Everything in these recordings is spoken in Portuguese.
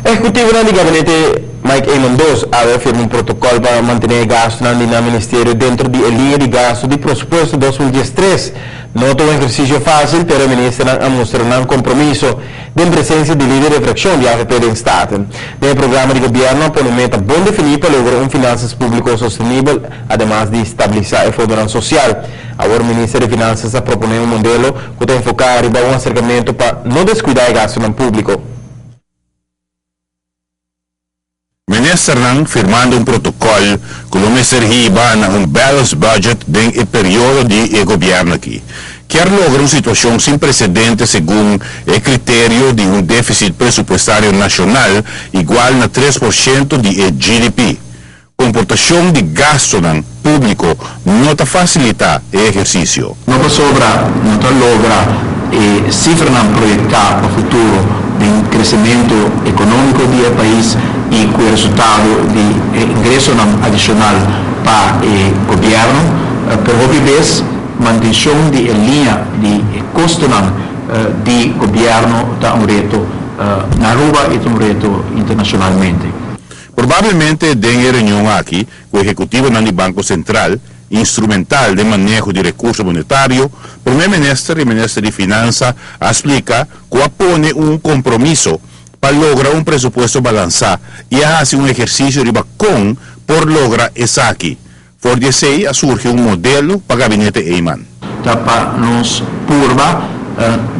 Ejecutivo del Gabinete Mike Eamon II ha firmado un protocolo para mantener gastos en el Ministerio dentro de la línea de gastos del presupuesto 2013. No todo ejercicio fácil, pero el ministro ha mostrado un compromiso de presencia de líder de fracción de AFP de Estado. El programa de gobierno pone meta bien definida para lograr un finanzas públicas sostenible, además de estabilizar el fondo social. Ahora el ministro de Finanzas ha propuesto un modelo que está enfocado en un acercamiento para no descuidar el gasto en público. Minister nang firmando un protocolo que lo servirá a un balanced budget en el periodo de gobierno aquí. Quiere lograr una situación sin precedentes según el criterio de un déficit presupuestario nacional igual a 3% de GDP. Comportación de gasto público no te facilita el ejercicio. No te sobra, no te logra cifras proyectar para el futuro de crecimiento económico del país y con el resultado de ingreso adicional para el gobierno, pero obviamente mantención de línea de costo de gobierno está un reto en Aruba y un reto internacionalmente. Probablemente en la reunión aquí, el Ejecutivo del Banco Central, instrumental de manejo de recursos monetarios, el primer ministro y el ministro de Finanzas explica que pone un compromiso para lograr un presupuesto balanceado y hace un ejercicio de bacón por lograr eso aquí. Por ahí surge un modelo para el gabinete Eamon. Para nos purva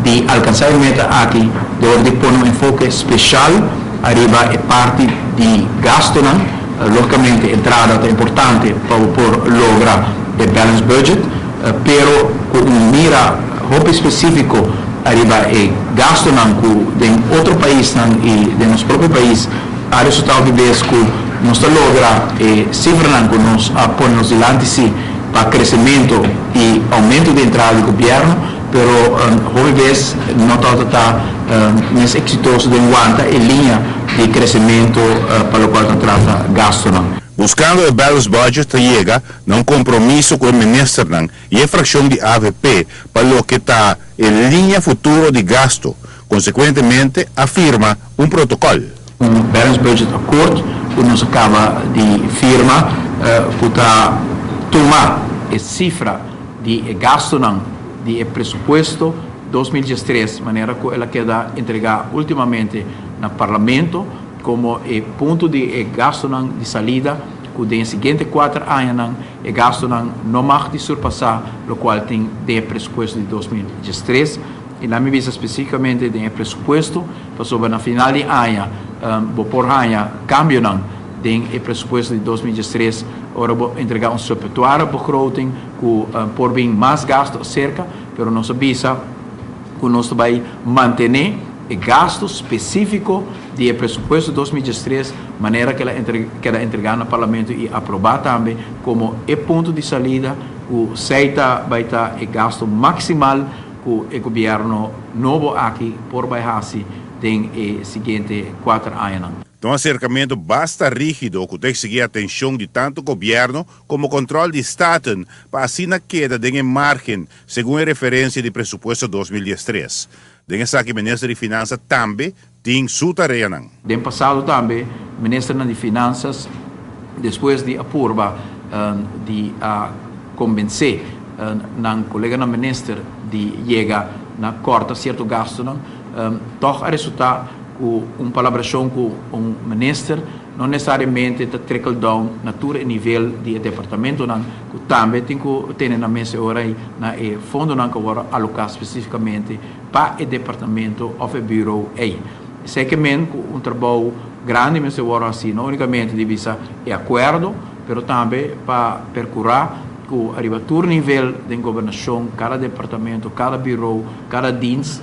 de alcanzar la meta aquí, de poner un enfoque especial arriba es parte de gasto, lógicamente entrada es importante para lograr el balanced budget, pero con un mira específico arriba el gasto de otro país y de nuestro propio país, a resultado de vez que nos logra cifras que nos ponemos delante sí para crecimiento y aumento de entrada del gobierno, pero vez no está más exitoso de enguanta en línea de crecimiento para lo cual se trata gasto. Buscando el balanced budget llega a un compromiso con el ministro y la fracción de AFP para lo que está en línea futuro de gasto. Consecuentemente, afirma un protocolo. Un balanced budget accord que nos acaba de firmar, que está tomar la cifra de gasto de presupuesto 2013, de manera que ela queda entregada ultimamente no Parlamento como punto de gasto de salida, que nos siguientes 4 años el gasto no más de surpassar lo cual tem de presupuesto de 2013. E na minha vista especificamente de presupuesto, para na final de ano, por ano, cambio de presupuesto de 2013, agora vou entregar substituário begroting, que por bem mais gasto cerca, pero nos avisa que nós vai manter o gasto específico de presupuesto de 2013, maneira que ela queda entregada no Parlamento e aprovar também como ponto de salida, que seita vai estar o gasto maximal que o governo novo aqui por baixar-se em seguinte 4 anos. Un acercamiento bastante rígido que tem que seguir a atención de tanto gobierno como control de Estado para así no queda en margen según la referencia de presupuesto 2013. En esa que el ministro de Finanzas también tiene su tarea. En pasado también, el ministro de Finanzas, después de apurba de convencer al colega ministro de llegar a cortar cierto gasto, toch a resultar uma colaboração com ministro não necessariamente está trickle down na todo nível de departamento que também tem que ter na mesa hora na fundo que vai alocar especificamente para o departamento ou o bureau aí. Seguramente um trabalho grande mas agora assim não unicamente de visa e acordo, mas também para percorrer que arriba a todo nível de governação, cada departamento, cada bureau, cada dienst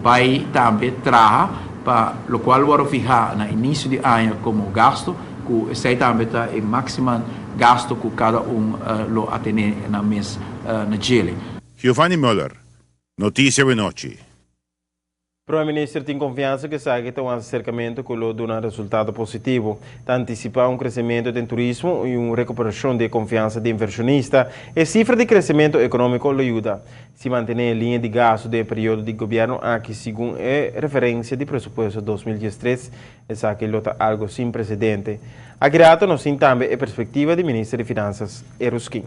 vai também trazer para o qual vou ficar no início de ano como gasto, que sei também o máximo gasto que cada lo atende na mês na Chile. Giovanni Müller, Notícia de Noche. Primeiro-Ministro tem confiança que sabe que um acercamento que lhe dá resultado positivo, antecipar um crescimento do turismo e uma recuperação de confiança do inversionista, e cifra de crescimento econômico lhe ajuda. Se manter a linha de gasto do período de governo aqui, segundo a referência do pressuposto 2013, é que lota algo sem precedente. Agregado, nós temos também a perspectiva do Ministro de Finanças, Eruskin.